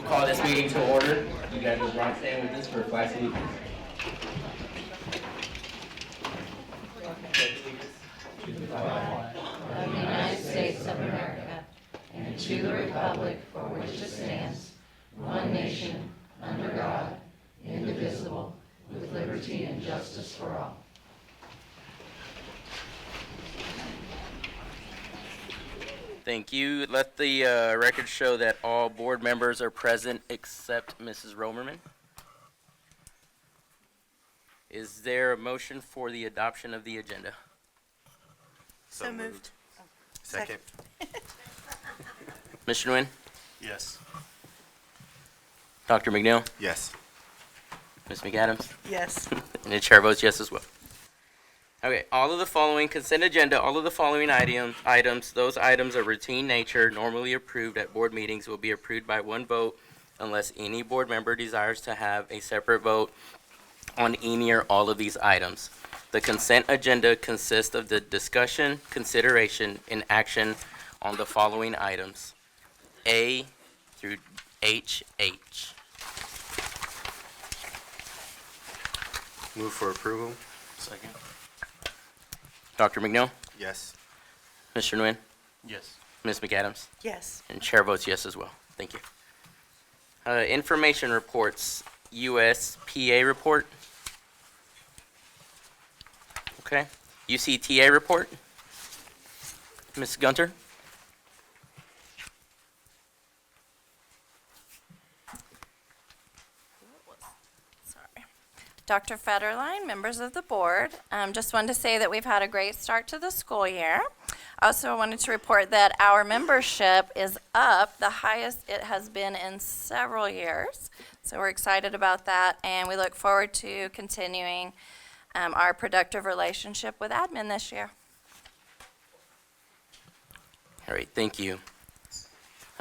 Call this meeting to order. You guys will rise stand with us for flag salute. Of the United States of America, and to the republic for which it stands, one nation, under God, indivisible, with liberty and justice for all. Thank you. Let the record show that all board members are present except Mrs. Romerman. Is there a motion for the adoption of the agenda? So moved. Second. Mr. Nguyen? Yes. Dr. McNeil? Yes. Ms. McAdams? Yes. And the chair votes yes as well. Okay, all of the following consent agenda, all of the following items, those items of routine nature normally approved at board meetings will be approved by one vote unless any board member desires to have a separate vote on any or all of these items. The consent agenda consists of the discussion, consideration, and action on the following items, A through HH. Move for approval. Second. Dr. McNeil? Yes. Mr. Nguyen? Yes. Ms. McAdams? Yes. And chair votes yes as well. Thank you. Information reports, USPA report. Okay. UCTA report. Ms. Gunter? Sorry. Dr. Federline, members of the board, just wanted to say that we've had a great start to the school year. Also wanted to report that our membership is up, the highest it has been in several years. So we're excited about that, and we look forward to continuing our productive relationship with admin this year. All right, thank you.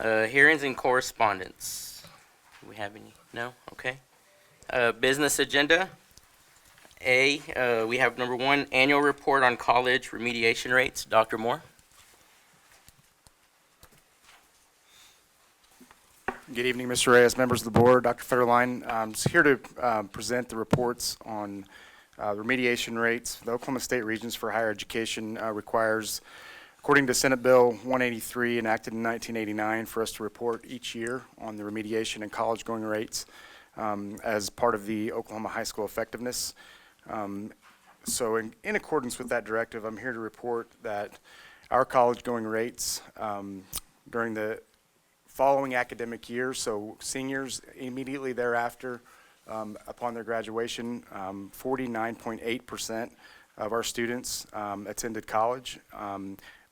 Hearings and correspondence. Do we have any? No? Okay. Business agenda. A, we have number one, annual report on college remediation rates. Dr. Moore. Good evening, Mr. Reyes, members of the board. Dr. Federline, I'm just here to present the reports on remediation rates. The Oklahoma State Regents for Higher Education requires, according to Senate Bill 183, enacted in 1989, for us to report each year on the remediation and college-going rates as part of the Oklahoma High School Effectiveness. So in accordance with that directive, I'm here to report that our college-going rates during the following academic year, so seniors immediately thereafter upon their graduation, 49.8% of our students attended college,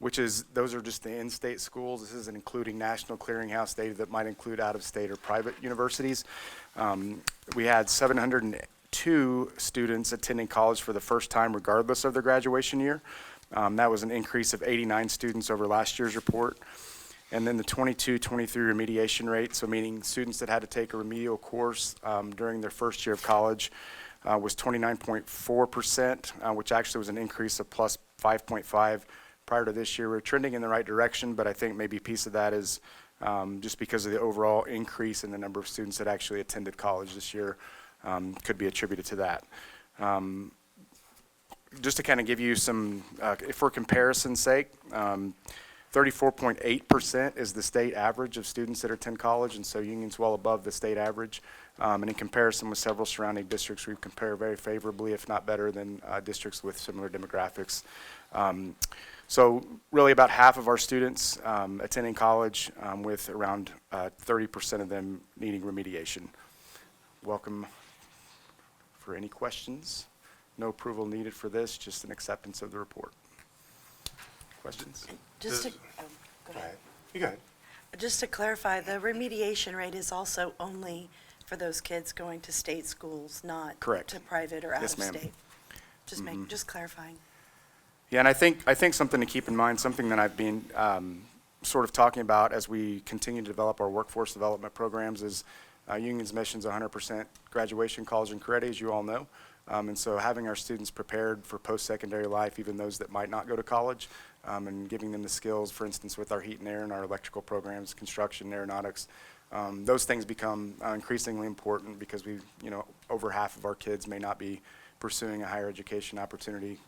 those are just the in-state schools. This isn't including national clearinghouse data that might include out-of-state or private universities. We had 702 students attending college for the first time regardless of their graduation year. That was an increase of 89 students over last year's report. And then the 22-23 remediation rate, so meaning students that had to take a remedial course during their first year of college, was 29.4%, which actually was an increase of plus 5.5 prior to this year. We're trending in the right direction, but I think maybe a piece of that is just because of the overall increase in the number of students that actually attended college this year could be attributed to that. Just to kind of give you some, for comparison's sake, 34.8% is the state average of students that attend college, and so Union's well above the state average. And in comparison with several surrounding districts, we compare very favorably, if not better, than districts with similar demographics. So really about half of our students attending college, with around 30% of them needing remediation. Welcome for any questions. No approval needed for this, just an acceptance of the report. Questions? Just to, Go go ahead. ahead. You go ahead. Just to clarify, the remediation rate is also only for those kids going to state schools, not Correct. to private or out Yes, of ma'am. state. Just clarifying. Yeah, and I think something to keep in mind, something that I've been sort of talking about as we continue to develop our workforce development programs is Union's mission is 100% graduation, college, and career, as you all know. And so having our students prepared for post-secondary life, even those that might not go to college, and giving them the skills, for instance, with our heat and air and our electrical programs, construction, aeronautics, Those things become increasingly important because over half of our kids may not be pursuing a higher education opportunity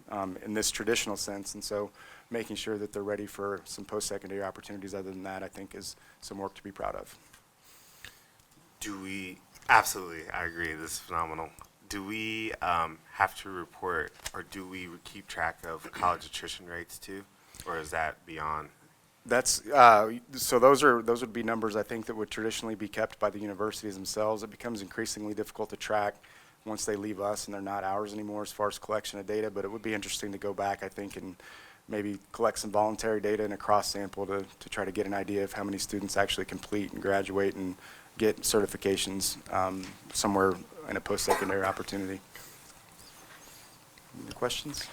in this traditional sense. And so making sure that they're ready for some post-secondary opportunities other than that, I think, is some work to be proud of. Absolutely, I agree, this is phenomenal. Do we have to report, or do we keep track of college attrition rates too? Or is that beyond? That's, so those would be numbers, I think, that would traditionally be kept by the universities themselves. It becomes increasingly difficult to track once they leave us and they're not ours anymore as far as collection of data, but it would be interesting to go back, I think, and maybe collect some voluntary data in a cross sample to try to get an idea of how many students actually complete and graduate and get certifications somewhere in a post-secondary opportunity. Any questions?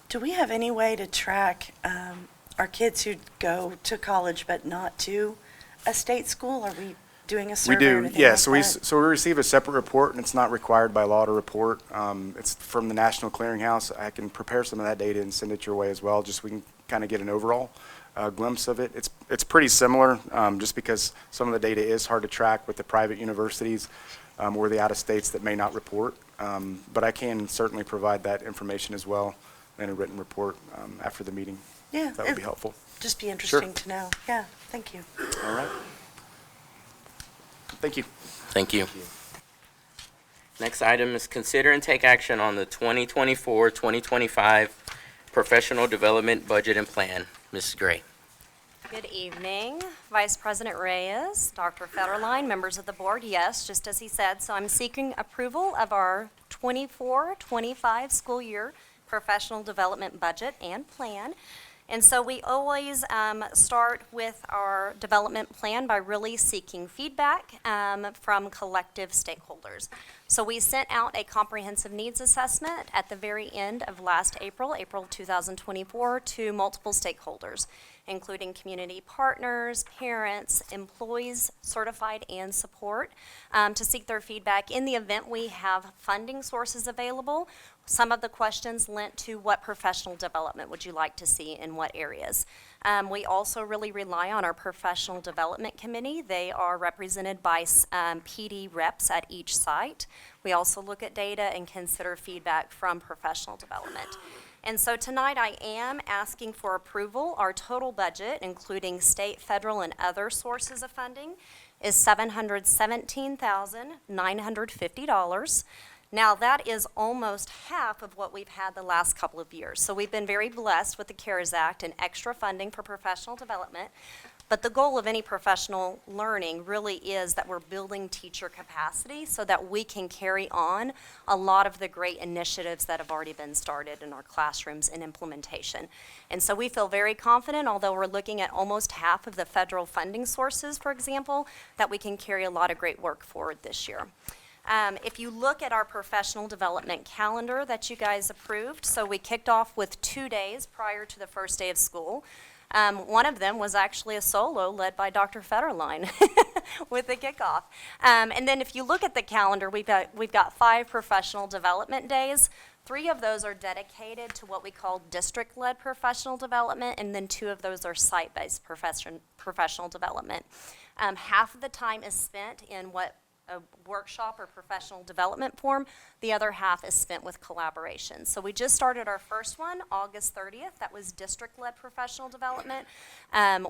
Do we have any way to track our kids who go to college but not to a state school? Are we doing a We survey or do, anything yeah. like So that? we receive a separate report, and it's not required by law to report. It's from the National Clearinghouse. I can prepare some of that data and send it your way as well, just so we can kind of get an overall glimpse of it. It's pretty similar, just because some of the data is hard to track with the private universities or the out-of-states that may not report. But I can certainly provide that information as well in a written report after the meeting. Yeah, That would be helpful. just be interesting to know. Yeah, thank you. All right. Thank you. Thank you. Next item is consider and take action on the 2024-2025 professional development budget and plan. Mrs. Gray. Good evening, Vice President Reyes, Dr. Federline, members of the board. Yes, just as he said, so I'm seeking approval of our 24-25 school year professional development budget and plan. And so we always start with our development plan by really seeking feedback from collective stakeholders. So we sent out a comprehensive needs assessment at the very end of last April 2024, to multiple stakeholders, including community partners, parents, employees, certified and support, to seek their feedback in the event we have funding sources available. Some of the questions lent to what professional development would you like to see in what areas. We also really rely on our professional development committee. They are represented by PD reps at each site. We also look at data and consider feedback from professional development. And so tonight I am asking for approval. Our total budget, including state, federal, and other sources of funding, is $717,950. Now, that is almost half of what we've had the last couple of years. So we've been very blessed with the CARES Act and extra funding for professional development. But the goal of any professional learning really is that we're building teacher capacity so that we can carry on a lot of the great initiatives that have already been started in our classrooms and implementation. And so we feel very confident, although we're looking at almost half of the federal funding sources, for example, that we can carry a lot of great work forward this year. If you look at our professional development calendar that you guys approved, so we kicked off with 2 days prior to the first day of school. One of them was actually a solo led by Dr. Federline with the kickoff. And then if you look at the calendar, we've got 5 professional development days. 3 of those are dedicated to what we call district-led professional development, and then 2 of those are site-based professional development. Half of the time is spent in what a workshop or professional development form. The other half is spent with collaboration. So we just started our first one, August 30th. That was district-led professional development,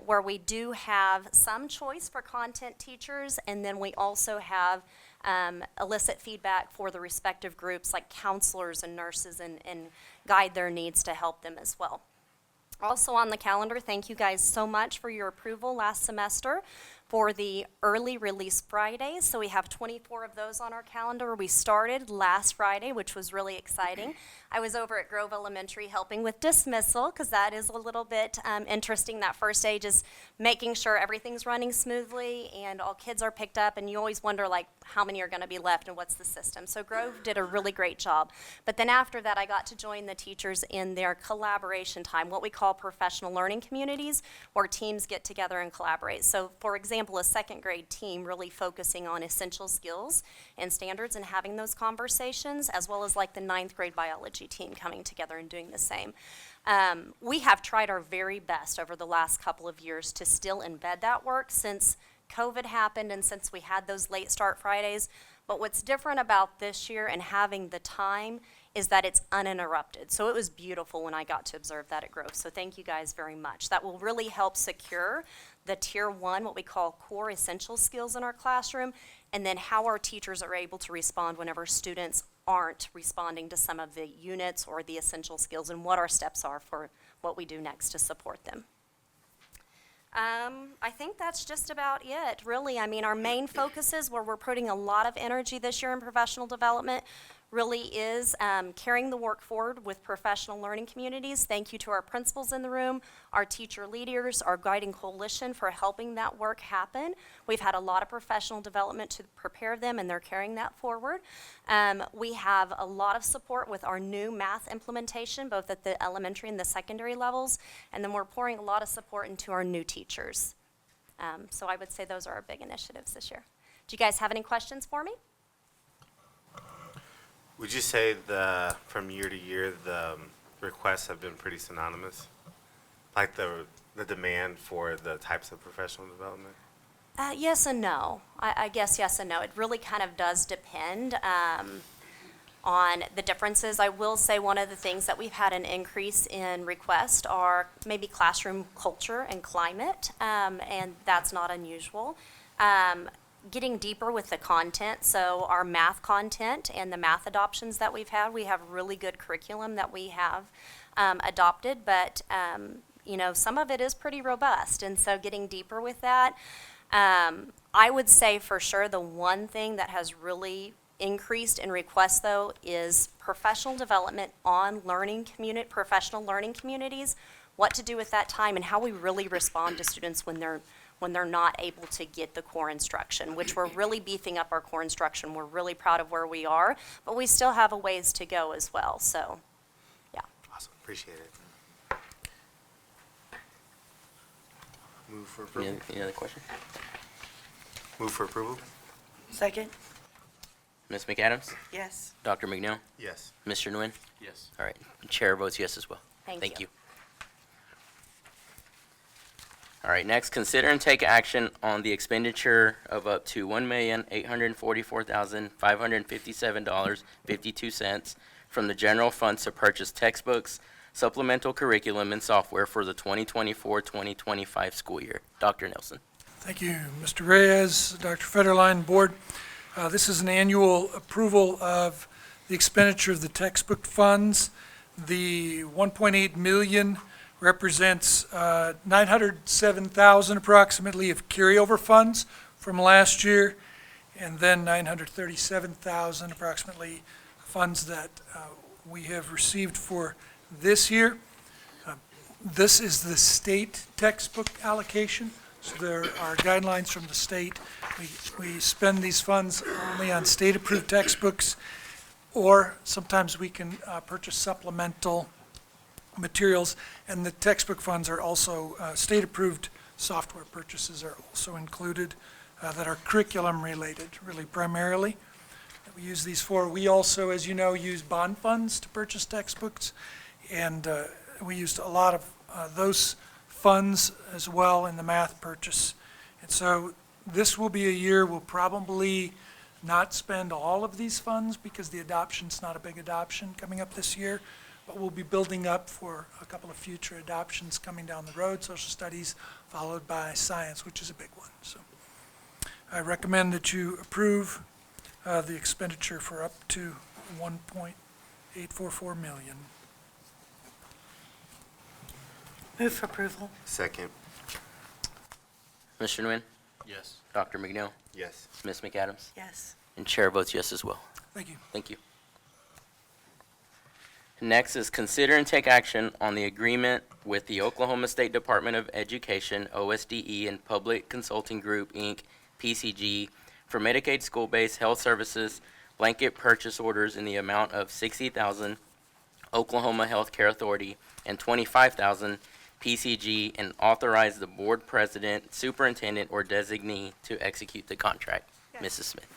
where we do have some choice for content teachers, and then we also have elicit feedback for the respective groups like counselors and nurses and guide their needs to help them as well. Also on the calendar, thank you guys so much for your approval last semester for the early release Fridays. So we have 24 of those on our calendar. We started last Friday, which was really exciting. I was over at Grove Elementary helping with dismissal, because that is a little bit interesting, that first day, just making sure everything's running smoothly and all kids are picked up, and you always wonder like how many are going to be left and what's the system. So Grove did a really great job. But then after that, I got to join the teachers in their collaboration time, what we call professional learning communities, where teams get together and collaborate. So for example, a second grade team really focusing on essential skills and standards and having those conversations, as well as like the 9th grade biology team coming together and doing the same. We have tried our very best over the last couple of years to still embed that work, since COVID happened and since we had those late start Fridays. But what's different about this year and having the time is that it's uninterrupted. So it was beautiful when I got to observe that at Grove. So thank you guys very much. That will really help secure the tier 1, what we call core essential skills in our classroom, and then how our teachers are able to respond whenever students aren't responding to some of the units or the essential skills, and what our steps are for what we do next to support them. I think that's just about it, really. I mean, our main focuses where we're putting a lot of energy this year in professional development really is carrying the work forward with professional learning communities. Thank you to our principals in the room, our teacher leaders, our guiding coalition for helping that work happen. We've had a lot of professional development to prepare them, and they're carrying that forward. We have a lot of support with our new math implementation, both at the elementary and the secondary levels, and then we're pouring a lot of support into our new teachers. So I would say those are our big initiatives this year. Do you guys have any questions for me? Would you say from year to year, the requests have been pretty synonymous? Like the demand for the types of professional development? Yes and no. I guess yes and no. It really kind of does depend on the differences. I will say one of the things that we've had an increase in requests are maybe classroom culture and climate, and that's not unusual. Getting deeper with the content, so our math content and the math adoptions that we've had, we have really good curriculum that we have adopted, but you know, some of it is pretty robust, and so getting deeper with that. I would say for sure the one thing that has really increased in requests though is professional development on professional learning communities, what to do with that time and how we really respond to students when they're not able to get the core instruction, which we're really beefing up our core instruction. We're really proud of where we are, but we still have a ways to go as well, so, yeah. Awesome, appreciate it. Move for Any approval. other questions? Move for approval? Second? Ms. McAdams? Yes. Dr. McNeil? Yes. Mr. Nguyen? Yes. All right, chair votes yes as well. Thank you. All right, next, consider and take action on the expenditure of up to $1,844,557.52 from the general funds to purchase textbooks, supplemental curriculum, and software for the 2024-2025 school year. Dr. Nelson. Thank you, Mr. Reyes, Dr. Federline, Board. This is an annual approval of the expenditure of the textbook funds. The 1.8 million represents 907,000 approximately of carryover funds from last year, and then 937,000 approximately funds that we have received for this year. This is the state textbook allocation, so there are guidelines from the state. We spend these funds only on state-approved textbooks, or sometimes we can purchase supplemental materials, and the textbook funds are also state-approved software purchases are also included that are curriculum-related, really primarily, that we use these for. We also, as you know, use bond funds to purchase textbooks, and we used a lot of those funds as well in the math purchase. And so this will be a year we'll probably not spend all of these funds because the adoption's not a big adoption coming up this year, but we'll be building up for a couple of future adoptions coming down the road, social studies, followed by science, which is a big one. So I recommend that you approve the expenditure for up to 1.844 million. Move for approval. Second. Mr. Nguyen? Yes. Dr. McNeil? Yes. Ms. McAdams? Yes. And chair votes yes as well. Thank you. Thank you. Next is consider and take action on the agreement with the Oklahoma State Department of Education, OSDE, and Public Consulting Group, Inc., PCG, for Medicaid school-based health services blanket purchase orders in the amount of $60,000 Oklahoma Health Care Authority and $25,000 PCG, and authorize the board president, superintendent, or designee to execute the contract. Yes. Mrs. Smith.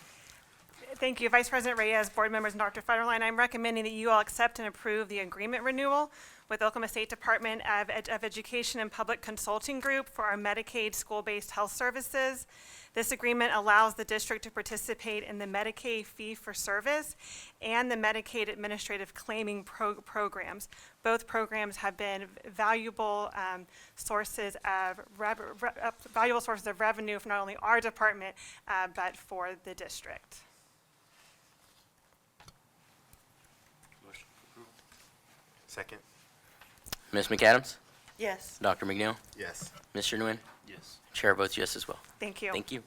Thank you. Vice President Reyes, board members, and Dr. Federline, I'm recommending that you all accept and approve the agreement renewal with Oklahoma State Department of Education and Public Consulting Group for our Medicaid school-based health services. This agreement allows the district to participate in the Medicaid fee-for-service and the Medicaid administrative claiming programs. Both programs have been valuable sources of revenue for not only our department, but for the district. Second. Ms. McAdams? Yes. Dr. McNeil? Yes. Mr. Nguyen? Yes. Chair votes yes as well. Thank you. Thank you.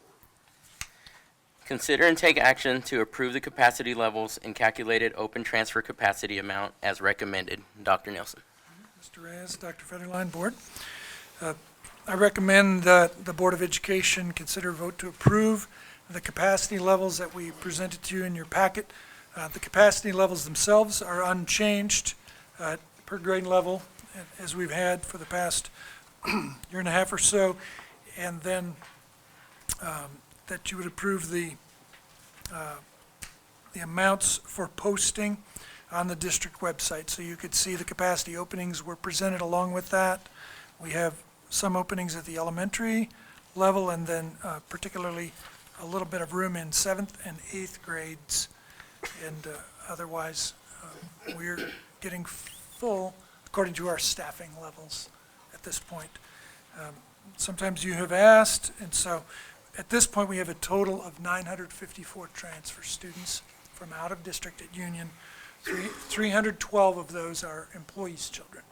Consider and take action to approve the capacity levels and calculated open transfer capacity amount as recommended. Dr. Nelson. Mr. Reyes, Dr. Federline, Board. I recommend that the Board of Education consider a vote to approve the capacity levels that we presented to you in your packet. The capacity levels themselves are unchanged per grade level as we've had for the past year and a half or so. And then that you would approve the amounts for posting on the district website. So you could see the capacity openings were presented along with that. We have some openings at the elementary level and then particularly a little bit of room in 7th and 8th grades. And otherwise, we're getting full according to our staffing levels at this point. Sometimes you have asked, and so at this point, we have a total of 954 transfer students from out of district at Union. 312 of those are employees' children.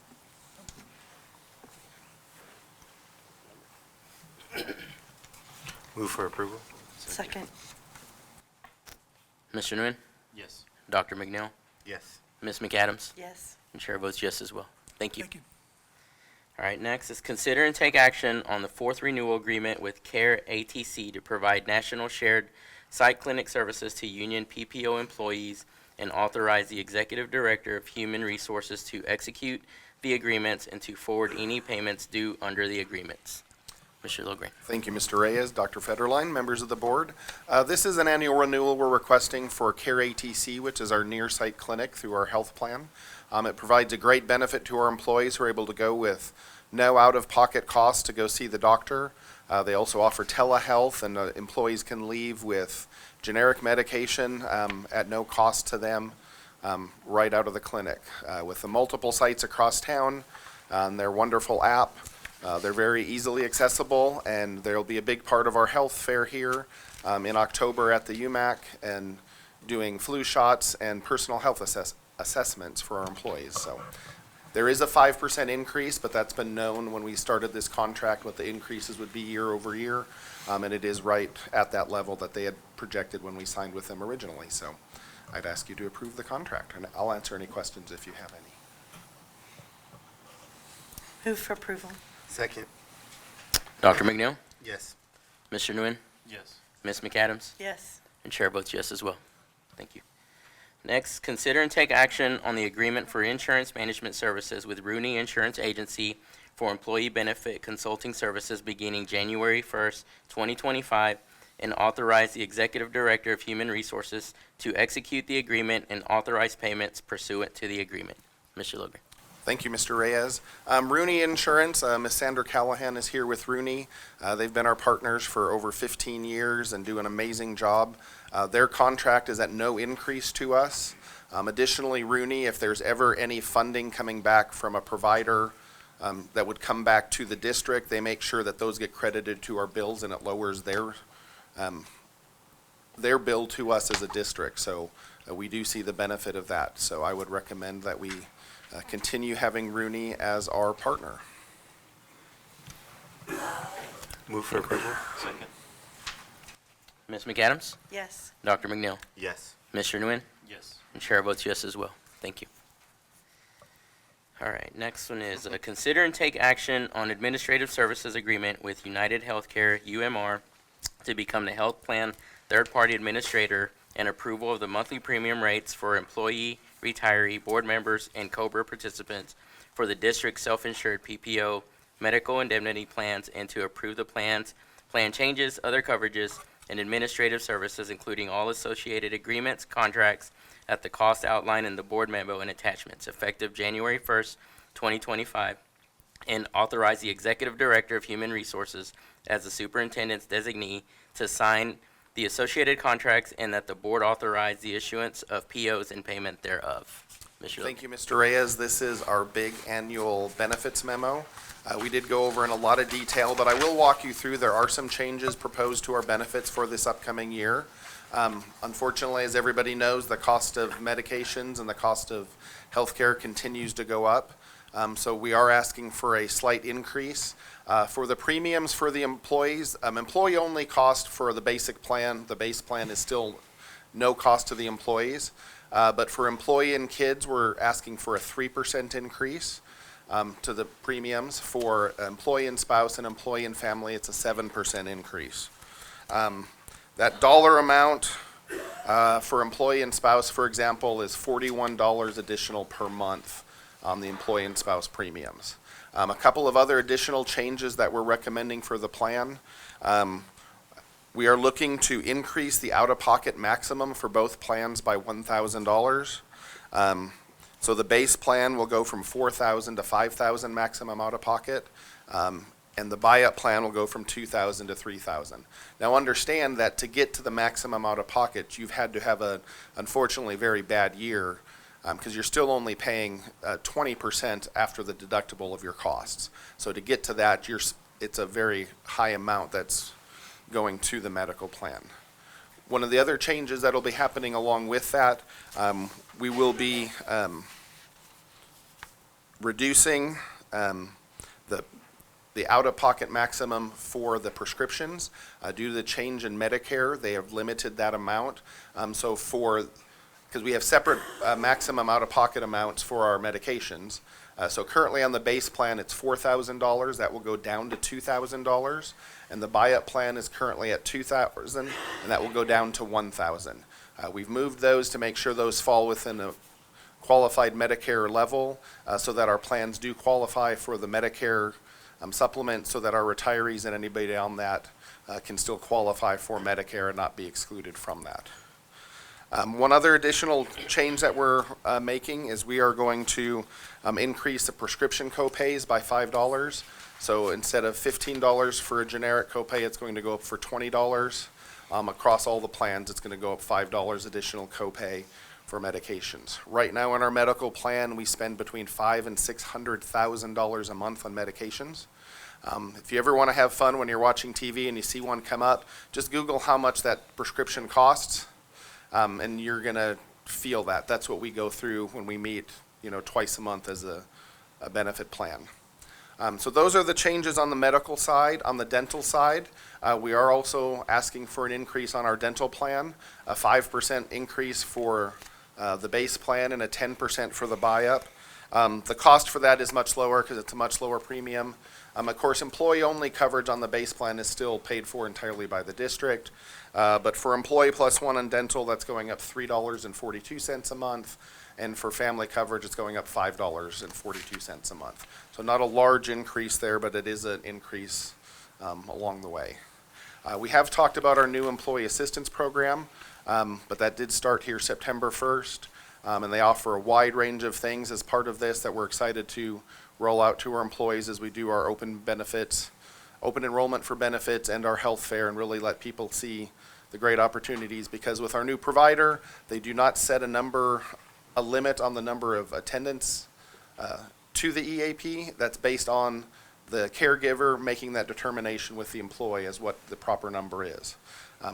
Move for approval. Second. Mr. Nguyen? Yes. Dr. McNeil? Yes. Ms. McAdams? Yes. And chair votes yes as well. Thank you. Thank you. All right, next is consider and take action on the fourth renewal agreement with CARE ATC to provide national shared site clinic services to union PPO employees and authorize the executive director of human resources to execute the agreements and to forward any payments due under the agreements. Mr. Lilligren. Thank you, Mr. Reyes, Dr. Federline, members of the board. This is an annual renewal we're requesting for CARE ATC, which is our near-site clinic through our health plan. It provides a great benefit to our employees who are able to go with no out-of-pocket cost to go see the doctor. They also offer telehealth, and employees can leave with generic medication at no cost to them right out of the clinic. With the multiple sites across town, their wonderful app, they're very easily accessible, and there'll be a big part of our health fair here in October at the UMAC, and doing flu shots and personal health assessments for our employees. So there is a 5% increase, but that's been known when we started this contract what the increases would be year over year, and it is right at that level that they had projected when we signed with them originally. So I'd ask you to approve the contract, and I'll answer any questions if you have any. Move for approval. Second. Dr. McNeil? Yes. Mr. Nguyen? Yes. Ms. McAdams? Yes. And chair votes yes as well. Thank you. Next, consider and take action on the agreement for insurance management services with Rooney Insurance Agency for employee benefit consulting services beginning January 1st, 2025, and authorize the executive director of human resources to execute the agreement and authorize payments pursuant to the agreement. Mr. Lilligren. Thank you, Mr. Reyes. Rooney Insurance, Ms. Sandra Callahan is here with Rooney. They've been our partners for over 15 years and do an amazing job. Their contract is at no increase to us. Additionally, Rooney, if there's ever any funding coming back from a provider that would come back to the district, they make sure that those get credited to our bills, and it lowers their bill to us as a district. So we do see the benefit of that. So I would recommend that we continue having Rooney as our partner. Move for approval. Second. Ms. McAdams? Yes. Dr. McNeil? Yes. Mr. Nguyen? Yes. And chair votes yes as well. Thank you. All right, next one is consider and take action on administrative services agreement with United Healthcare, UMR, to become the health plan third-party administrator and approval of the monthly premium rates for employee, retiree, board members, and COBRA participants for the district's self-insured PPO medical indemnity plans, and to approve the plans, plan changes, other coverages, and administrative services, including all associated agreements, contracts, at the cost outlined in the board memo and attachments, effective January 1st, 2025, and authorize the Executive Director of Human Resources as the superintendent's designee to sign the associated contracts, and that the board authorize the issuance of POs and payment thereof. Mr. Thank you, Mr. Reyes. This is our big annual benefits memo. We did go over in a lot of detail, but I will walk you through. There are some changes proposed to our benefits for this upcoming year. Unfortunately, as everybody knows, the cost of medications and the cost of healthcare continues to go up. So we are asking for a slight increase. For the premiums for the employees, employee-only cost for the basic plan, the base plan is still no cost to the employees. But for employee and kids, we're asking for a 3% increase to the premiums. For employee and spouse and employee and family, it's a 7% increase. That dollar amount for employee and spouse, for example, is $41 additional per month on the employee and spouse premiums. A couple of other additional changes that we're recommending for the plan. We are looking to increase the out-of-pocket maximum for both plans by $1,000. So the base plan will go from $4,000 to $5,000 maximum out-of-pocket, and the buy-up plan will go from $2,000 to $3,000. Now understand that to get to the maximum out-of-pocket, you've had to have a, unfortunately, very bad year, because you're still only paying 20% after the deductible of your costs. So to get to that, it's a very high amount that's going to the medical plan. One of the other changes that will be happening along with that, we will be reducing the out-of-pocket maximum for the prescriptions. Due to the change in Medicare, they have limited that amount. Because we have separate maximum out-of-pocket amounts for our medications. So currently on the base plan, it's $4,000. That will go down to $2,000. And the buy-up plan is currently at $2,000, and that will go down to $1,000. We've moved those to make sure those fall within a qualified Medicare level, so that our plans do qualify for the Medicare supplement, so that our retirees and anybody on that can still qualify for Medicare and not be excluded from that. One other additional change that we're making is we are going to increase the prescription copays by $5. So instead of $15 for a generic copay, it's going to go up for $20. Across all the plans, it's going to go up $5 additional copay for medications. Right now in our medical plan, we spend between $500,000 and $600,000 a month on medications. If you ever want to have fun when you're watching TV and you see one come up, just Google how much that prescription costs. And you're going to feel that. That's what we go through when we meet, twice a month as a benefit plan. So those are the changes on the medical side. On the dental side, we are also asking for an increase on our dental plan, a 5% increase for the base plan and a 10% for the buy-up. The cost for that is much lower because it's a much lower premium. Of course, employee-only coverage on the base plan is still paid for entirely by the district. But for employee plus one on dental, that's going up $3.42 a month. And for family coverage, it's going up $5.42 a month. So not a large increase there, but it is an increase along the way. We have talked about our new employee assistance program, but that did start here September 1st. And they offer a wide range of things as part of this that we're excited to roll out to our employees as we do our open enrollment for benefits and our health fair, and really let people see the great opportunities. Because with our new provider, they do not set a limit on the number of attendance to the EAP. That's based on the caregiver making that determination with the employee as what the proper number is.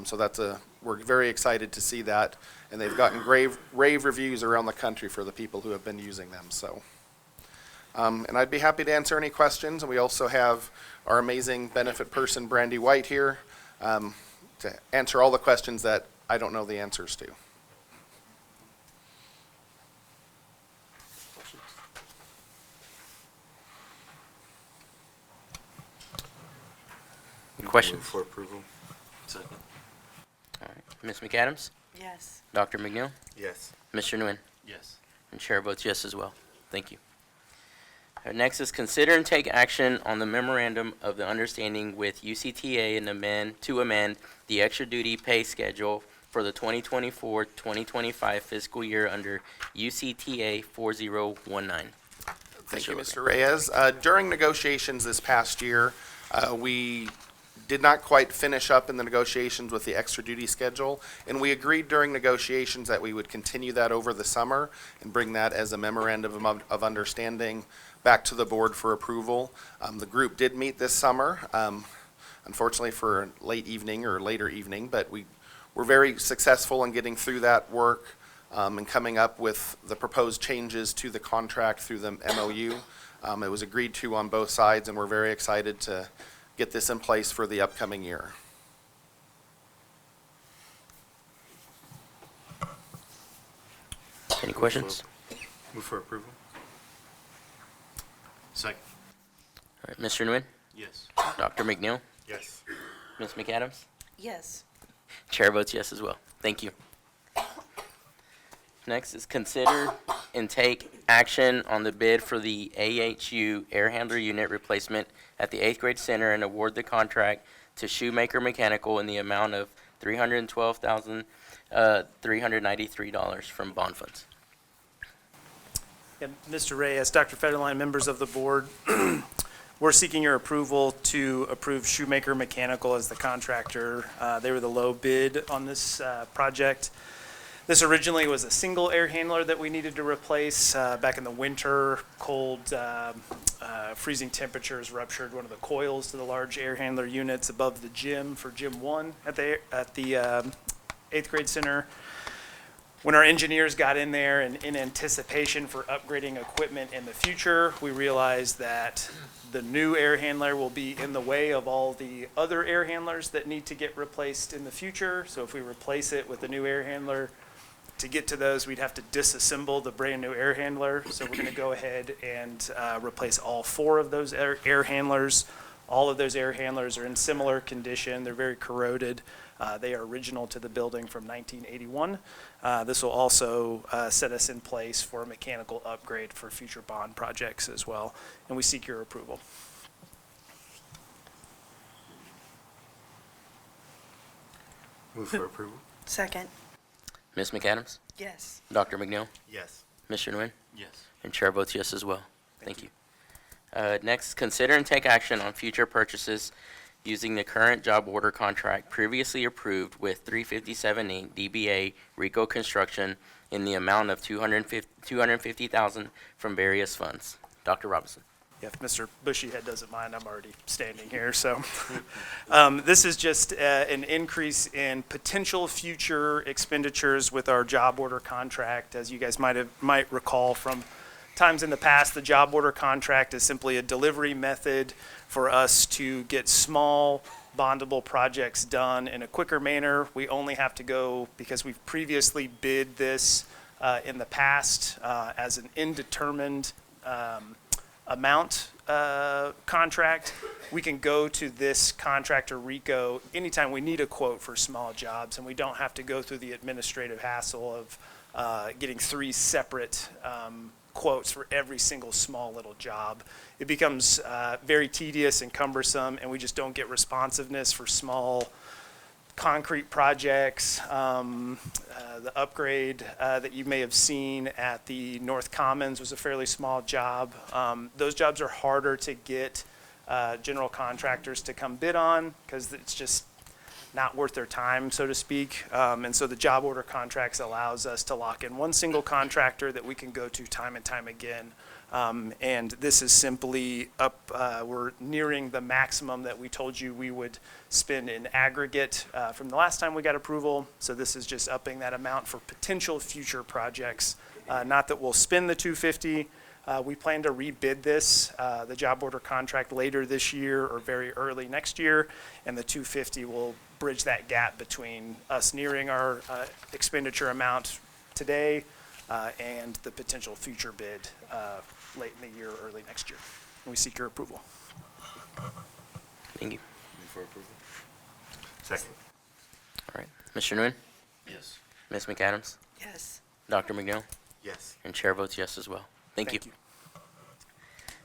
So we're very excited to see that, and they've gotten rave reviews around the country for the people who have been using them. So, and I'd be happy to answer any questions. And we also have our amazing benefit person, Brandy White, here to answer all the questions that I don't know the answers to. Questions? Move for approval. All right. Ms. McAdams? Yes. Dr. McNeil? Yes. Mr. Nguyen? Yes. And Chair votes yes as well. Thank you. Next is consider and take action on the memorandum of the understanding with UCTA to amend the extra duty pay schedule for the 2024-2025 fiscal year under UCTA 4019. Thank you, Mr. Mr. Reyes. During negotiations this past year, we did not quite finish up in the negotiations with the extra duty schedule, and we agreed during negotiations that we would continue that over the summer and bring that as a memorandum of understanding back to the board for approval. The group did meet this summer, unfortunately for a late evening or later evening, but we were very successful in getting through that work and coming up with the proposed changes to the contract through the MOU. It was agreed to on both sides, and we're very excited to get this in place for the upcoming year. Any questions? Move for approval. Second. All right, Mr. Nguyen, Yes. Dr. McNeil, Yes. Ms. McAdams? Yes. Chair votes yes as well. Thank you. Next is consider and take action on the bid for the AHU air handler unit replacement at the 8th grade center and award the contract to Shoemaker Mechanical in the amount of $312,393 from bond funds. Yeah, Mr. Reyes, Dr. Federline, members of the board, we're seeking your approval to approve Shoemaker Mechanical as the contractor. They were the low bid on this project. This originally was a single air handler that we needed to replace back in the winter. Cold, freezing temperatures ruptured one of the coils to the large air handler units above the gym for Gym 1 at the 8th grade center. When our engineers got in there and in anticipation for upgrading equipment in the future, we realized that the new air handler will be in the way of all the other air handlers that need to get replaced in the future. So if we replace it with a new air handler, to get to those, we'd have to disassemble the brand new air handler. So we're going to go ahead and replace all 4 of those air handlers. All of those air handlers are in similar condition. They're very corroded. They are original to the building from 1981. This will also set us in place for a mechanical upgrade for future bond projects as well. And we seek your approval. Move for approval. Second. Ms. McAdams? Yes. Dr. McNeil? Yes. Mr. Nguyen? Yes. And chair votes yes as well. Thank you. Next, consider and take action on future purchases using the current job order contract previously approved with 357 Inc., DBA Rico Construction in the amount of $250,000 from various funds. Dr. Robinson. Yeah, if Mr. Bushyhead doesn't mind, I'm already standing here. So this is just an increase in potential future expenditures with our job order contract. As you guys might recall from times in the past, the job order contract is simply a delivery method for us to get small bondable projects done in a quicker manner. We only have to go, because we've previously bid this in the past as an indeterminate amount contract, we can go to this contractor, Rico, anytime we need a quote for small jobs, and we don't have to go through the administrative hassle of getting 3 separate quotes for every single small little job. It becomes very tedious and cumbersome, and we just don't get responsiveness for small concrete projects. The upgrade that you may have seen at the North Commons was a fairly small job. Those jobs are harder to get general contractors to come bid on because it's just not worth their time, so to speak. And so the job order contracts allows us to lock in one single contractor that we can go to time and time again. And this is simply we're nearing the maximum that we told you we would spend in aggregate from the last time we got approval. So this is just upping that amount for potential future projects. Not that we'll spend the $250. We plan to rebid this, the job order contract, later this year or very early next year, and the $250 will bridge that gap between us nearing our expenditure amount today and the potential future bid late in the year or early next year. And we seek your approval. Thank you. Move for approval. Second. All right. Mr. Nguyen? Yes. Ms. McAdams? Yes. Dr. McNeil? Yes. And chair votes yes as well. Thank you.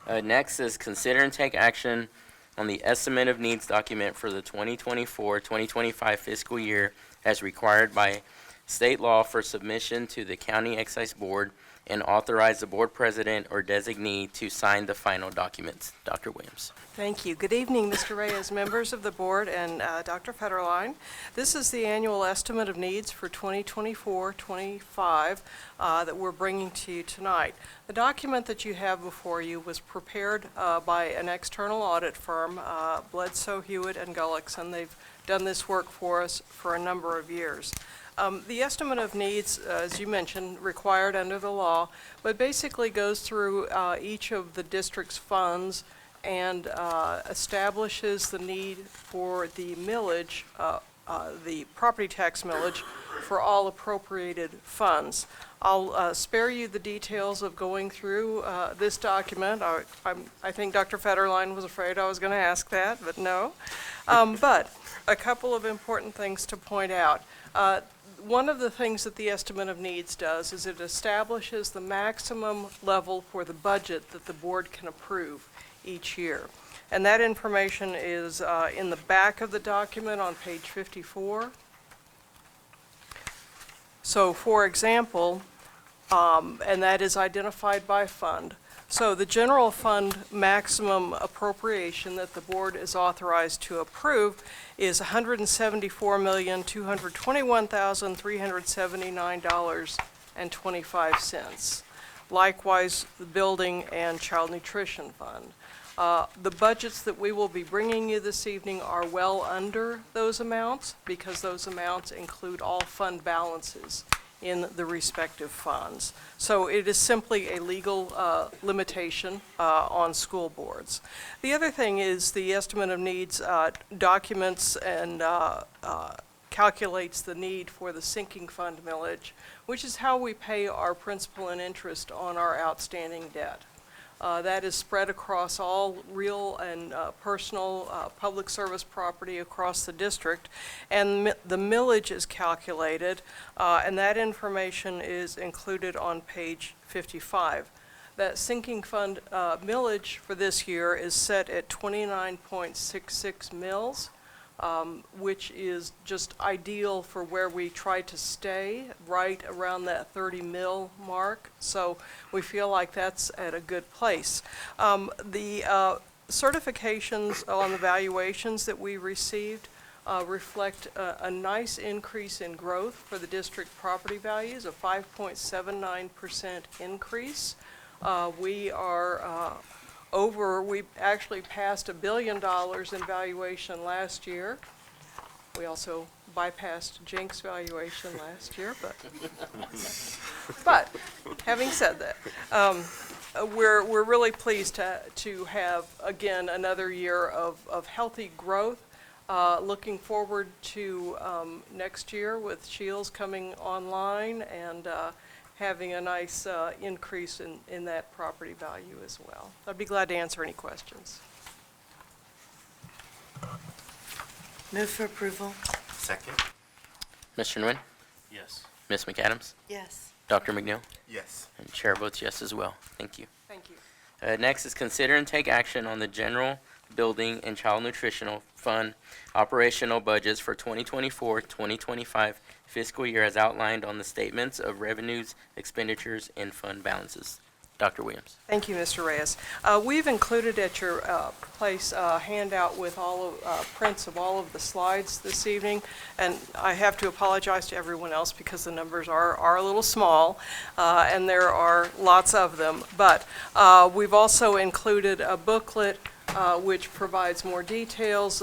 Next is consider and take action on the estimate of needs document for the 2024-2025 fiscal year as required by state law for submission to the County Excise Board and authorize the board president or designee to sign the final documents. Dr. Williams. Thank you. Good evening, Mr. Reyes, members of the board, and Dr. Federline. This is the annual estimate of needs for 2024-25 that we're bringing to you tonight. The document that you have before you was prepared by an external audit firm, Bledsoe, Hewitt, and Gullickson. They've done this work for us for a number of years. The estimate of needs, as you mentioned, required under the law, but basically goes through each of the district's funds and establishes the need for the millage, the property tax millage, for all appropriated funds. I'll spare you the details of going through this document. I think Dr. Federline was afraid I was going to ask that, but no. But a couple of important things to point out. One of the things that the estimate of needs does is it establishes the maximum level for the budget that the board can approve each year. And that information is in the back of the document on page 54. So, for example, and that is identified by fund. So the general fund maximum appropriation that the board is authorized to approve is $174,221,379.25. Likewise, the building and child nutrition fund. The budgets that we will be bringing you this evening are well under those amounts because those amounts include all fund balances in the respective funds. So it is simply a legal limitation on school boards. The other thing is the estimate of needs documents and calculates the need for the sinking fund millage, which is how we pay our principal and interest on our outstanding debt. That is spread across all real and personal public service property across the district. And the millage is calculated, and that information is included on page 55. That sinking fund millage for this year is set at 29.66 mils. Which is just ideal for where we try to stay, right around that 30 mil mark. So we feel like that's at a good place. The certifications on the valuations that we received reflect a nice increase in growth for the district property values, a 5.79% increase. We are we actually passed $1 billion in valuation last year. We also bypassed Jenks valuation last year, but having said that, we're really pleased to have, again, another year of healthy growth. Looking forward to next year with Shields coming online and having a nice increase in that property value as well. I'd be glad to answer any questions. Move for approval. Second? Mr. Nguyen? Yes. Ms. McAdams? Yes. Dr. McNeil? Yes. And chair votes yes as well. Thank you. Thank you. Next is consider and take action on the general, building, and child nutritional fund operational budgets for 2024-2025 fiscal year as outlined on the statements of revenues, expenditures, and fund balances. Dr. Williams. Thank you, Mr. Reyes. We've included at your place a handout with all of prints of all of the slides this evening, and I have to apologize to everyone else because the numbers are a little small, and there are lots of them. But we've also included a booklet which provides more details,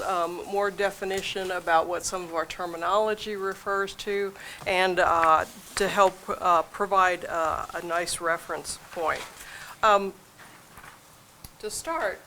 more definition about what some of our terminology refers to, and to help provide a nice reference point. To start,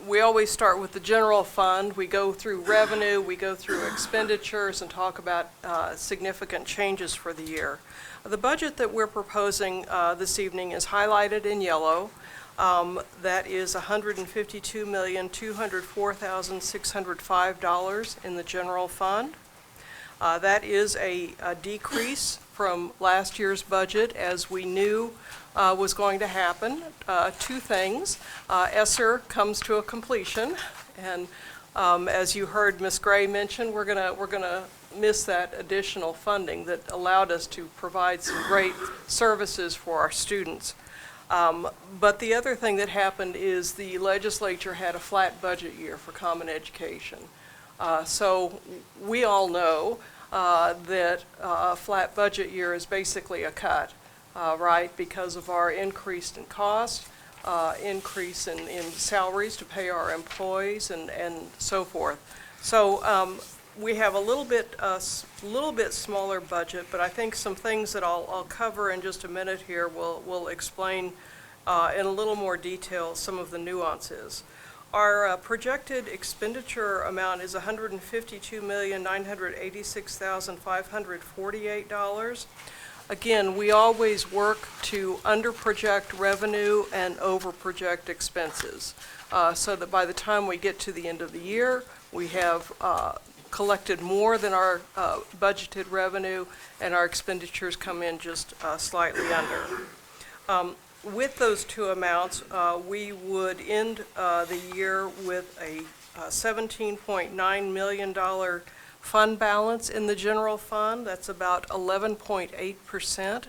we always start with the general fund. We go through revenue, we go through expenditures, and talk about significant changes for the year. The budget that we're proposing this evening is highlighted in yellow. That is $152,204,605 in the general fund. That is a decrease from last year's budget, as we knew was going to happen. Two things. ESSER comes to a completion, and as you heard Ms. Gray mention, we're gonna miss that additional funding that allowed us to provide some great services for our students. But the other thing that happened is the legislature had a flat budget year for common education. So we all know that a flat budget year is basically a cut, right? Because of our increase in cost, increase in salaries to pay our employees and so forth. So we have a little bit smaller budget, but I think some things that I'll cover in just a minute here will explain in a little more detail some of the nuances. Our projected expenditure amount is $152,986,548. Again, we always work to under-project revenue and over-project expenses, so that by the time we get to the end of the year, we have collected more than our budgeted revenue, and our expenditures come in just slightly under. With those two amounts, we would end the year with a $17.9 million fund balance in the general fund. That's about 11.8%.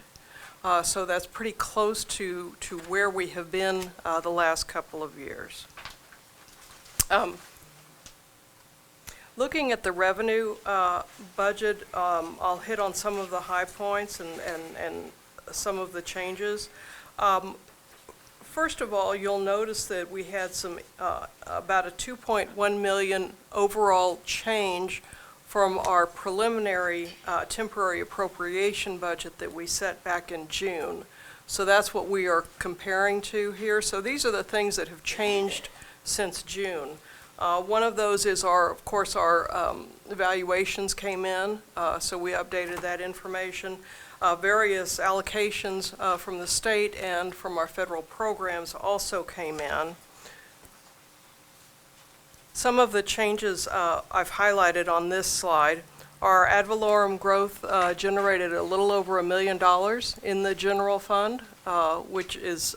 So that's pretty close to where we have been the last couple of years. Looking at the revenue budget, I'll hit on some of the high points and some of the changes. First of all, you'll notice that we had some about a $2.1 million overall change from our preliminary temporary appropriation budget that we set back in June. So that's what we are comparing to here. So these are the things that have changed since June. One of those is of course, our evaluations came in, so we updated that information. Various allocations from the state and from our federal programs also came in. Some of the changes I've highlighted on this slide. Our ad valorem growth generated a little over $1 million in the general fund, which is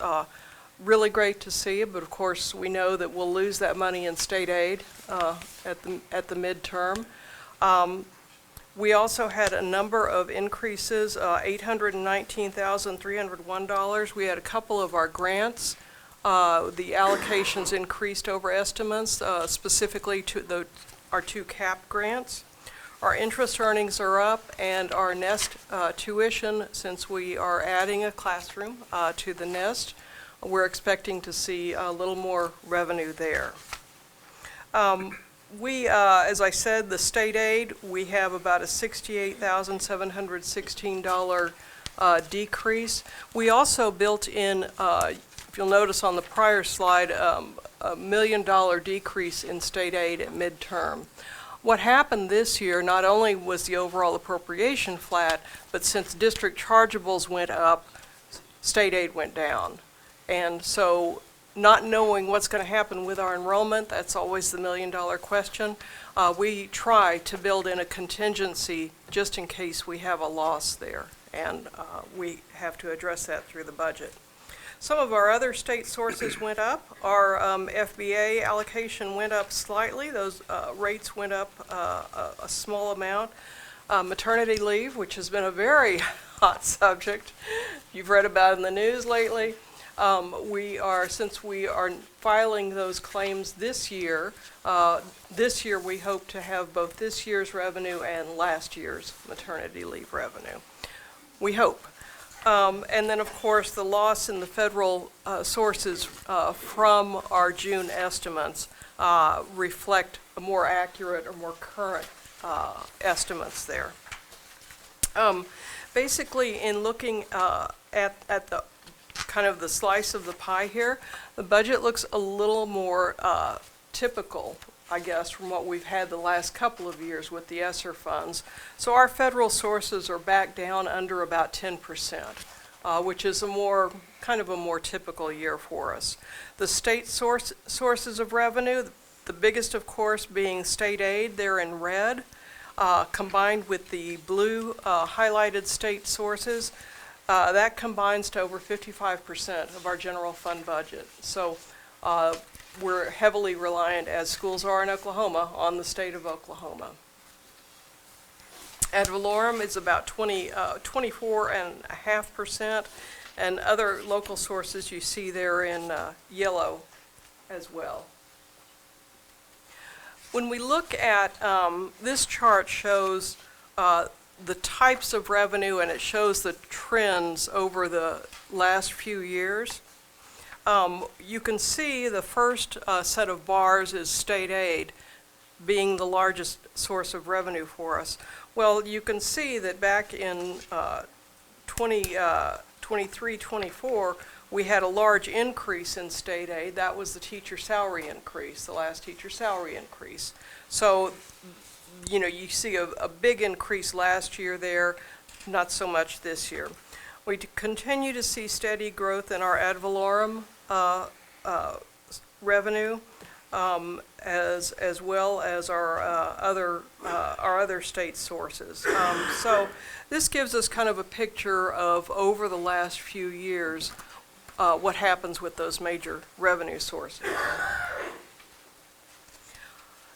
really great to see, but of course we know that we'll lose that money in state aid at the midterm. We also had a number of increases, $819,301. We had a couple of our grants. The allocations increased over estimates, specifically to our two CAP grants. Our interest earnings are up, and our NEST tuition, since we are adding a classroom to the NEST, we're expecting to see a little more revenue there. As I said, the state aid, we have about a $68,716 decrease. We also built in, if you'll notice on the prior slide, a $1 million decrease in state aid at midterm. What happened this year, not only was the overall appropriation flat, but since district chargeables went up, state aid went down. And so, not knowing what's going to happen with our enrollment, that's always the $1 million question. We try to build in a contingency just in case we have a loss there, and we have to address that through the budget. Some of our other state sources went up. Our FBA allocation went up slightly. Those rates went up a small amount. Maternity leave, which has been a very hot subject, you've read about in the news lately. Since we are filing those claims this year we hope to have both this year's revenue and last year's maternity leave revenue. We hope. And then, of course, the loss in the federal sources from our June estimates reflect a more accurate or more current estimates there. Basically, in looking at the kind of the slice of the pie here, the budget looks a little more typical, I guess, from what we've had the last couple of years with the ESSER funds. So our federal sources are back down under about 10%, which is kind of a more typical year for us. The state sources of revenue, the biggest, of course, being state aid, they're in red. combined with the blue highlighted state sources, that combines to over 55% of our general fund budget. So we're heavily reliant, as schools are in Oklahoma, on the state of Oklahoma. Ad valorem is about 24.5%, and other local sources you see there in yellow as well. When we look at, this chart shows the types of revenue, and it shows the trends over the last few years. You can see the first set of bars is state aid being the largest source of revenue for us. Well, you can see that back in 23-24, we had a large increase in state aid. That was the teacher salary increase, the last teacher salary increase. So, you know, you see a big increase last year there, not so much this year. We continue to see steady growth in our ad valorem revenue, as well as our other state sources. So this gives us kind of a picture of, over the last few years, what happens with those major revenue sources.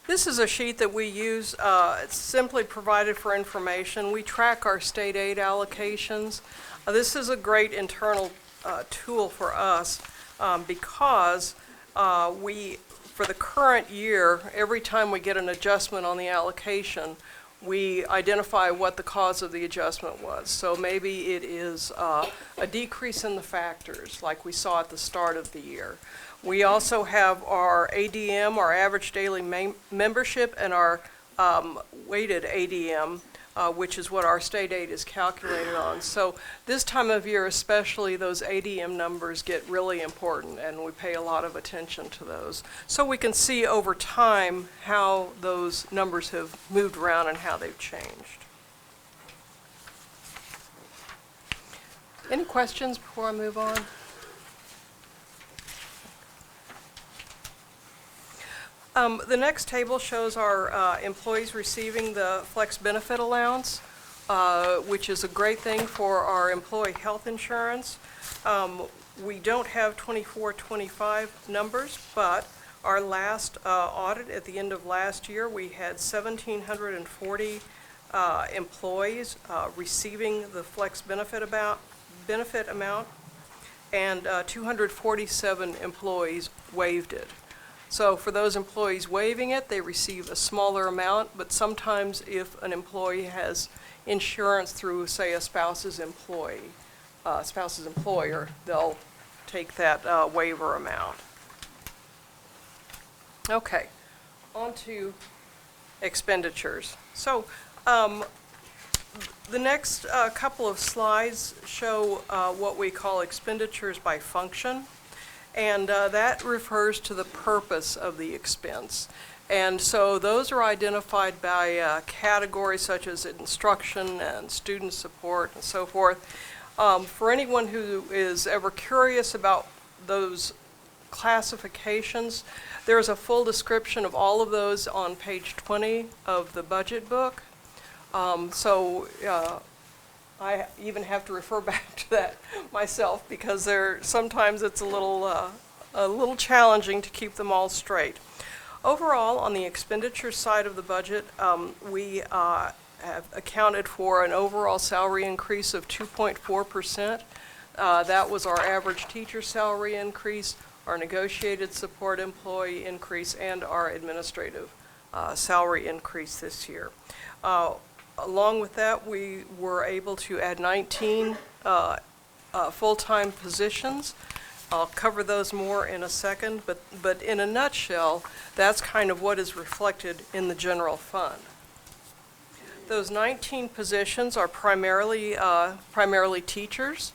This is a sheet that we use. It's simply provided for information. We track our state aid allocations. This is a great internal tool for us because for the current year, every time we get an adjustment on the allocation, we identify what the cause of the adjustment was. So maybe it is a decrease in the factors, like we saw at the start of the year. We also have our ADM, our average daily membership, and our weighted ADM, which is what our state aid is calculated on. So this time of year especially, those ADM numbers get really important, and we pay a lot of attention to those. So we can see over time how those numbers have moved around and how they've changed. Any questions before I move on? The next table shows our employees receiving the flex benefit allowance, which is a great thing for our employee health insurance. We don't have 24-25 numbers, but our last audit at the end of last year, we had 1,740 employees receiving the flex benefit amount, and 247 employees waived it. So for those employees waiving it, they receive a smaller amount, but sometimes if an employee has insurance through, say, a spouse's employer, they'll take that waiver amount. Okay, on to expenditures. So the next couple of slides show what we call expenditures by function. And that refers to the purpose of the expense. And so those are identified by categories such as instruction and student support and so forth. For anyone who is ever curious about those classifications, there's a full description of all of those on page 20 of the budget book. I even have to refer back to that myself because sometimes it's a little challenging to keep them all straight. Overall, on the expenditure side of the budget, we have accounted for an overall salary increase of 2.4%. That was our average teacher salary increase, our negotiated support employee increase, and our administrative salary increase this year. Along with that, we were able to add 19 full-time positions. I'll cover those more in a second, but in a nutshell, that's kind of what is reflected in the general fund. Those 19 positions are primarily teachers,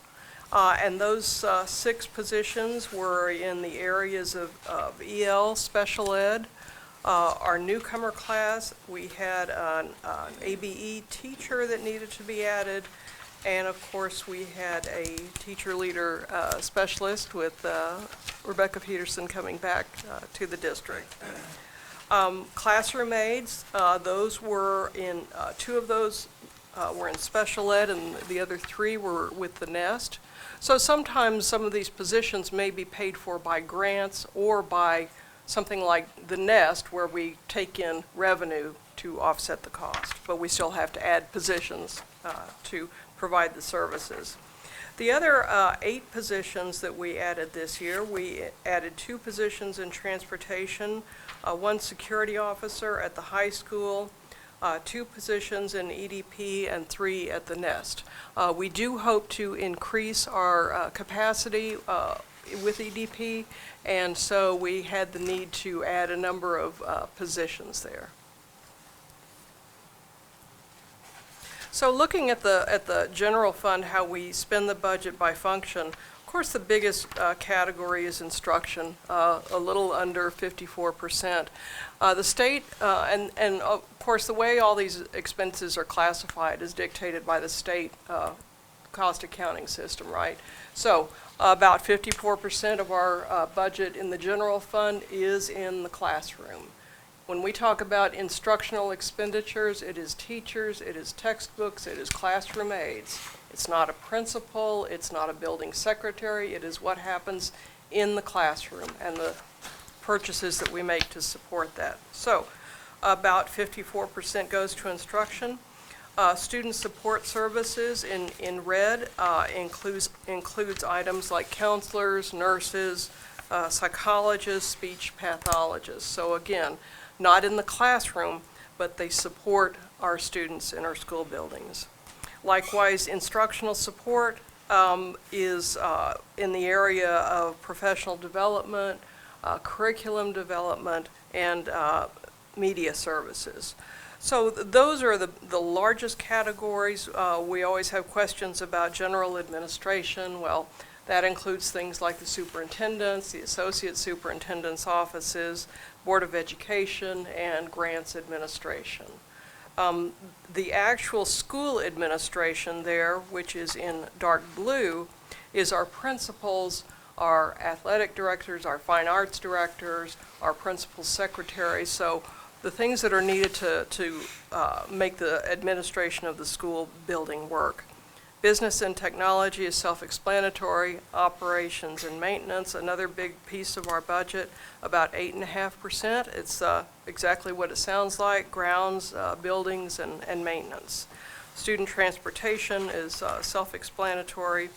and those 6 positions were in the areas of EL, special ed. Our newcomer class, we had an ABE teacher that needed to be added, and of course we had a teacher leader specialist with Rebecca Peterson coming back to the district. Classroom aides, those were in, two of those were in special ed, and the other three were with the Nest. So sometimes some of these positions may be paid for by grants or by something like the Nest, where we take in revenue to offset the cost, but we still have to add positions to provide the services. The other 8 positions that we added this year, we added 2 positions in transportation, 1 security officer at the high school, 2 positions in EDP, and 3 at the Nest. We do hope to increase our capacity with EDP, and so we had the need to add a number of positions there. So looking at the general fund, how we spend the budget by function, of course the biggest category is instruction, a little under 54%. The state, and of course the way all these expenses are classified is dictated by the state cost accounting system, right? So about 54% of our budget in the general fund is in the classroom. When we talk about instructional expenditures, it is teachers, it is textbooks, it is classroom aides. It's not a principal, it's not a building secretary, it is what happens in the classroom and the purchases that we make to support that. So about 54% goes to instruction. Student support services in red includes items like counselors, nurses, psychologists, speech pathologists. So again, not in the classroom, but they support our students in our school buildings. Likewise, instructional support is in the area of professional development, curriculum development, and media services. So those are the largest categories. We always have questions about general administration. Well, that includes things like the superintendents, the associate superintendent's offices, Board of Education, and grants administration. The actual school administration there, which is in dark blue, is our principals, our athletic directors, our fine arts directors, our principal secretaries. So the things that are needed to make the administration of the school building work. Business and technology is self-explanatory. Operations and maintenance, another big piece of our budget, about 8.5%. It's exactly what it sounds like, grounds, buildings, and maintenance. Student transportation is self-explanatory.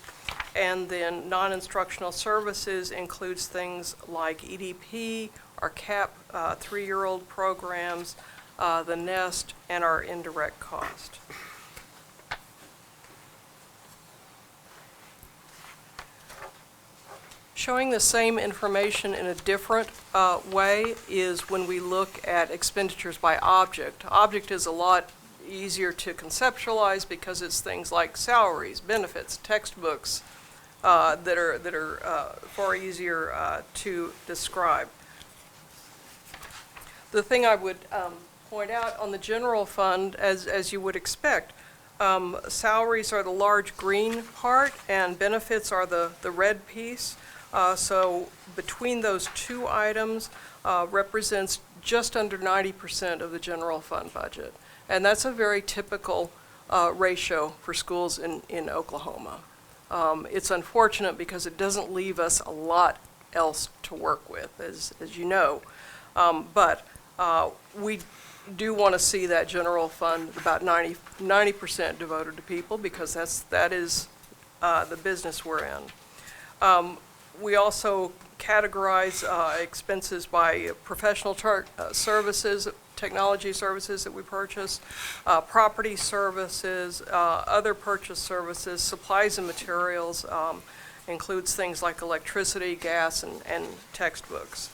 And then non-instructional services includes things like EDP, our CAP 3-year-old programs, the Nest, and our indirect cost. Showing the same information in a different way is when we look at expenditures by object. Object is a lot easier to conceptualize because it's things like salaries, benefits, textbooks that are far easier to describe. The thing I would point out on the general fund, as you would expect, salaries are the large green part and benefits are the red piece. So between those 2 items represents just under 90% of the general fund budget. And that's a very typical ratio for schools in Oklahoma. It's unfortunate because it doesn't leave us a lot else to work with, as you know. But we do want to see that general fund about 90% devoted to people because that is the business we're in. We also categorize expenses by professional services, technology services that we purchase, property services, other purchase services, supplies and materials, includes things like electricity, gas, and textbooks.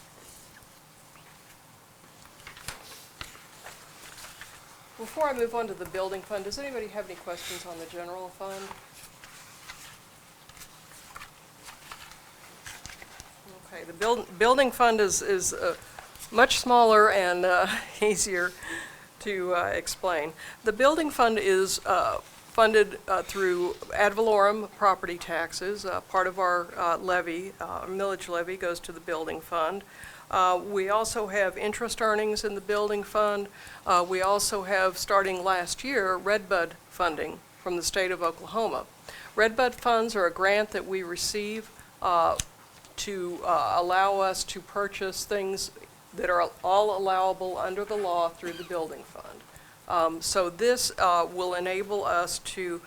Before I move on to the building fund, does anybody have any questions on the general fund? Okay, the building fund is much smaller and easier to explain. The building fund is funded through ad valorem property taxes. Part of our levy, millage levy, goes to the building fund. We also have interest earnings in the building fund. We also have, starting last year, Redbud funding from the state of Oklahoma. Redbud funds are a grant that we receive to allow us to purchase things that are all allowable under the law through the building fund. So this will enable us to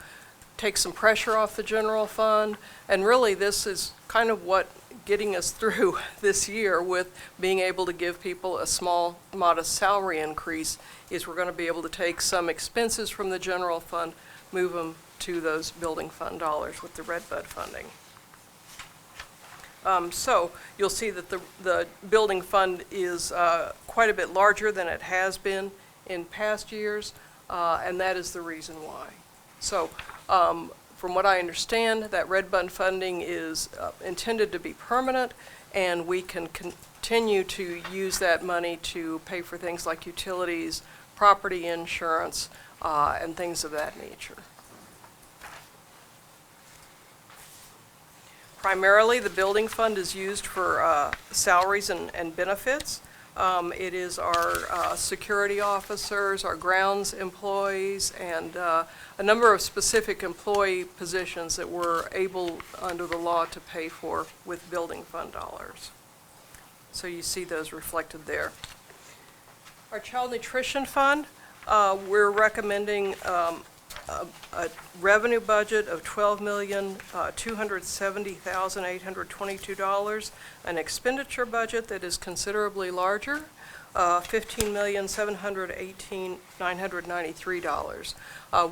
take some pressure off the general fund, and really this is kind of what getting us through this year with being able to give people a small, modest salary increase is we're going to be able to take some expenses from the general fund, move them to those building fund dollars with the Redbud funding. So you'll see that the building fund is quite a bit larger than it has been in past years, and that is the reason why. So from what I understand, that Redbud funding is intended to be permanent, and we can continue to use that money to pay for things like utilities, property insurance, and things of that nature. Primarily, the building fund is used for salaries and benefits. It is our security officers, our grounds employees, and a number of specific employee positions that we're able, under the law, to pay for with building fund dollars. So you see those reflected there. Our child nutrition fund, we're recommending a revenue budget of $12,270,822, an expenditure budget that is considerably larger, $15,718,993.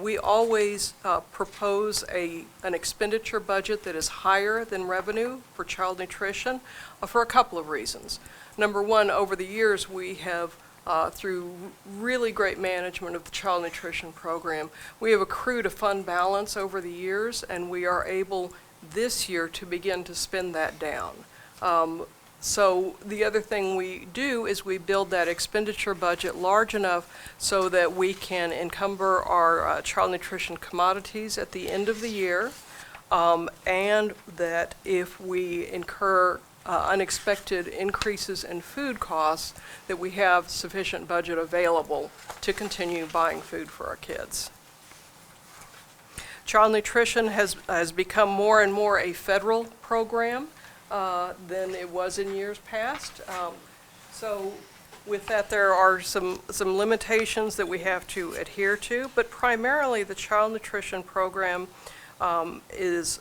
We always propose an expenditure budget that is higher than revenue for child nutrition for a couple of reasons. Number one, over the years we have through really great management of the child nutrition program, we have accrued a fund balance over the years, and we are able this year to begin to spend that down. So the other thing we do is we build that expenditure budget large enough so that we can encumber our child nutrition commodities at the end of the year, and that if we incur unexpected increases in food costs, that we have sufficient budget available to continue buying food for our kids. Child nutrition has become more and more a federal program than it was in years past. So with that, there are some limitations that we have to adhere to, but primarily the child nutrition program is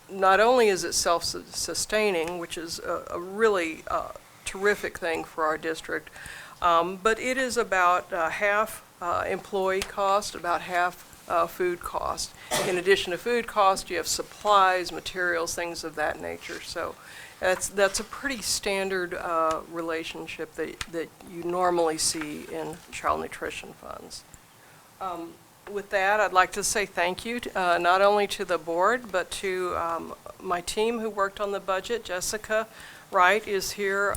not only is it self-sustaining, which is a really terrific thing for our district, but it is about half employee cost, about half food cost. In addition to food cost, you have supplies, materials, things of that nature. So that's a pretty standard relationship that you normally see in child nutrition funds. With that, I'd like to say thank you not only to the board, but to my team who worked on the budget. Jessica Wright is here,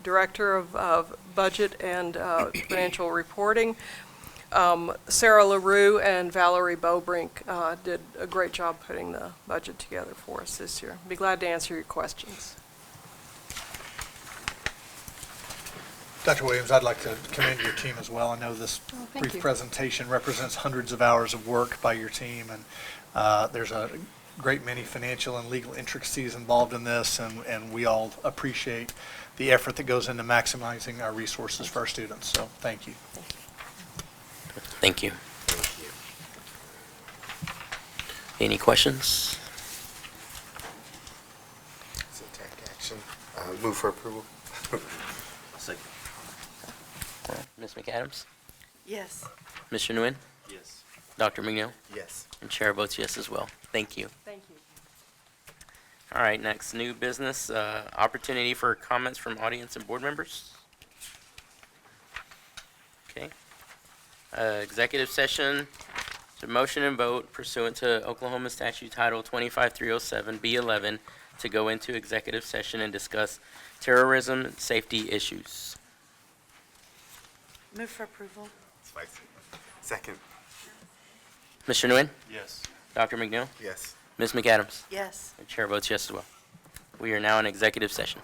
Director of Budget and Financial Reporting. Sarah LaRue and Valerie Bobrink did a great job putting the budget together for us this year. Be glad to answer your questions. Dr. Williams, I'd like to commend your team as well. I know this brief presentation represents hundreds of hours of work by your team, and there's a great many financial and legal intricacies involved in this, and we all appreciate the effort that goes into maximizing our resources for our students. So thank you. Thank you. Any questions? So take action. Move for approval. Ms. McAdams? Yes. Mr. Nguyen? Yes. Dr. McNeil? Yes. And chair votes yes as well. Thank you. Thank you. All right, next, new business, opportunity for comments from audience and board members. Okay. Executive session, so motion and vote pursuant to Oklahoma Statute Title 25307B11 to go into executive session and discuss terrorism and safety issues. Move for approval. Spicy. Second. Mr. Nguyen? Yes. Dr. McNeil? Yes. Ms. McAdams? Yes. The chair votes yes as well. We are now in executive session.